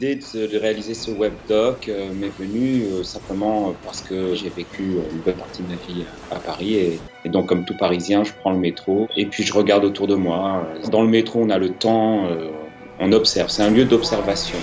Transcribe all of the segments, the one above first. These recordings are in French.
L'idée de réaliser ce webdoc m'est venue simplement parce que j'ai vécu une bonne partie de ma vie à Paris et donc comme tout Parisien, je prends le métro et puis je regarde autour de moi. Dans le métro, on a le temps, on observe, c'est un lieu d'observation.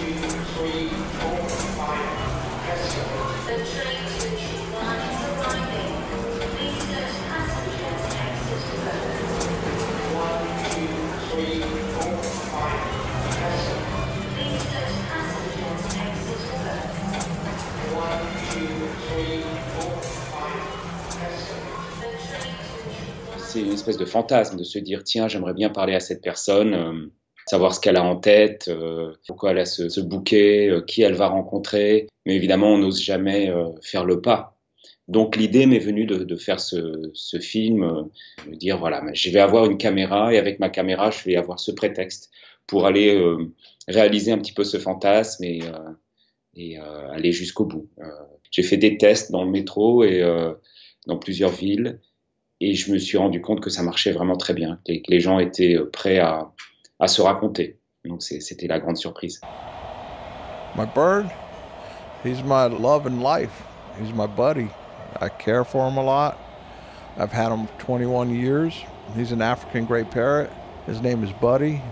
C'est une espèce de fantasme de se dire tiens, j'aimerais bien parler à cette personne, savoir ce qu'elle a en tête, pourquoi elle a ce bouquet, qui elle va rencontrer. Mais évidemment, on n'ose jamais faire le pas. Donc l'idée m'est venue de faire ce film, de dire voilà, je vais avoir une caméra et avec ma caméra, je vais avoir ce prétexte pour aller réaliser un petit peu ce fantasme et aller jusqu'au bout. J'ai fait des tests dans le métro et dans plusieurs villes. Et je me suis rendu compte que ça marchait vraiment très bien, que les gens étaient prêts à se raconter. Donc c'était la grande surprise. My bird, he's my love and life. He's my buddy. I care for him a lot. I've had him 21 years. He's an African gray parrot. His name is Buddy.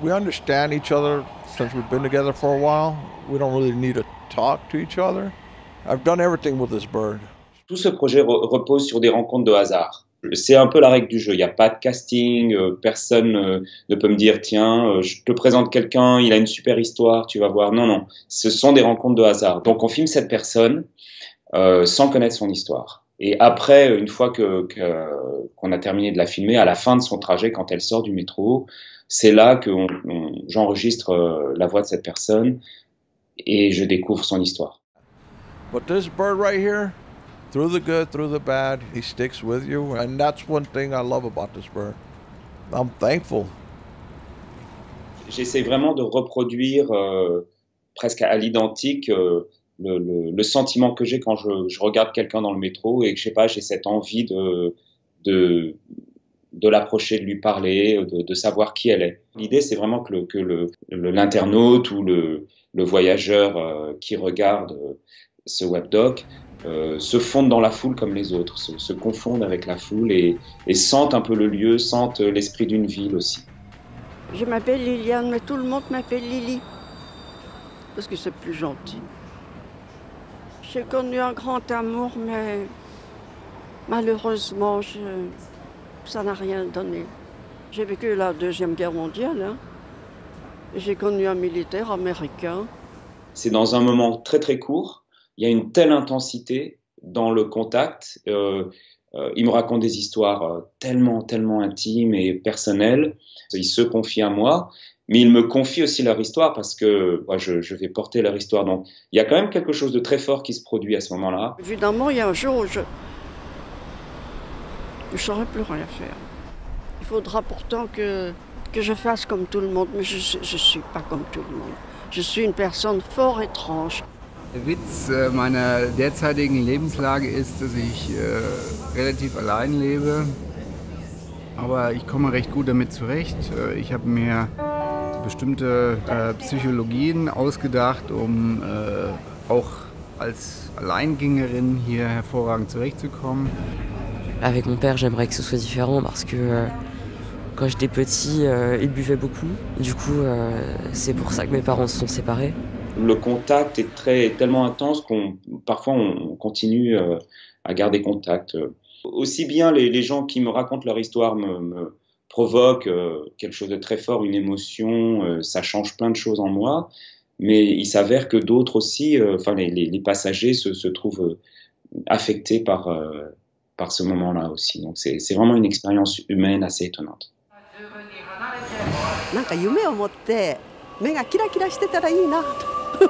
We understand each other since we've been together for a while. We don't really need to talk to each other. I've done everything with this bird. Tout ce projet repose sur des rencontres de hasard. C'est un peu la règle du jeu. Il n'y a pas de casting, personne ne peut me dire tiens, je te présente quelqu'un, il a une super histoire, tu vas voir. Non, non, ce sont des rencontres de hasard. Donc on filme cette personne sans connaître son histoire. Et après, une fois qu'on a terminé de la filmer, à la fin de son trajet, quand elle sort du métro, c'est là que j'enregistre la voix de cette personne et je découvre son histoire. But this bird right here, through the good, through the bad, he sticks with you. And that's one thing I love about this bird. I'm thankful. J'essaie vraiment de reproduire presque à l'identique le sentiment que j'ai quand je regarde quelqu'un dans le métro et que, je sais pas, j'ai cette envie de l'approcher, de lui parler, de savoir qui elle est. L'idée, c'est vraiment que l'internaute ou le voyageur qui regarde ce webdoc se fondent dans la foule comme les autres, se confondent avec la foule et sentent un peu le lieu, sentent l'esprit d'une ville aussi. Je m'appelle Liliane, mais tout le monde m'appelle Lily, parce que c'est plus gentil. J'ai connu un grand amour, mais malheureusement, ça n'a rien donné. J'ai vécu la Deuxième Guerre mondiale, hein. J'ai connu un militaire américain. C'est dans un moment très très court. Il y a une telle intensité dans le contact. Ils me racontent des histoires tellement, tellement intimes et personnelles. Ils se confient à moi, mais ils me confient aussi leur histoire parce que moi, je vais porter leur histoire. Donc, il y a quand même quelque chose de très fort qui se produit à ce moment-là. Évidemment, il y a un jour où je ne saurais plus rien faire. Il faudra pourtant que je fasse comme tout le monde, mais je ne suis pas comme tout le monde. Je suis une personne fort étrange. Der Witz meiner derzeitigen Lebenslage ist, dass ich relativ allein lebe, aber ich komme recht gut damit zurecht. Ich habe mir bestimmte Psychologien ausgedacht, um auch als Alleingängerin hier hervorragend zurechtzukommen. Avec mon père, j'aimerais que ce soit différent parce que quand j'étais petit, il buvait beaucoup. Du coup, c'est pour ça que mes parents se sont séparés. Le contact est tellement intense qu'on parfois on continue à garder contact. Aussi bien les gens qui me racontent leur histoire me provoquent quelque chose de très fort, une émotion, ça change plein de choses en moi, mais il s'avère que d'autres aussi, les passagers se trouvent affectés par ce moment-là aussi. Donc c'est vraiment une expérience humaine assez étonnante. なんか夢を持って目がキラキラしてたらいいなと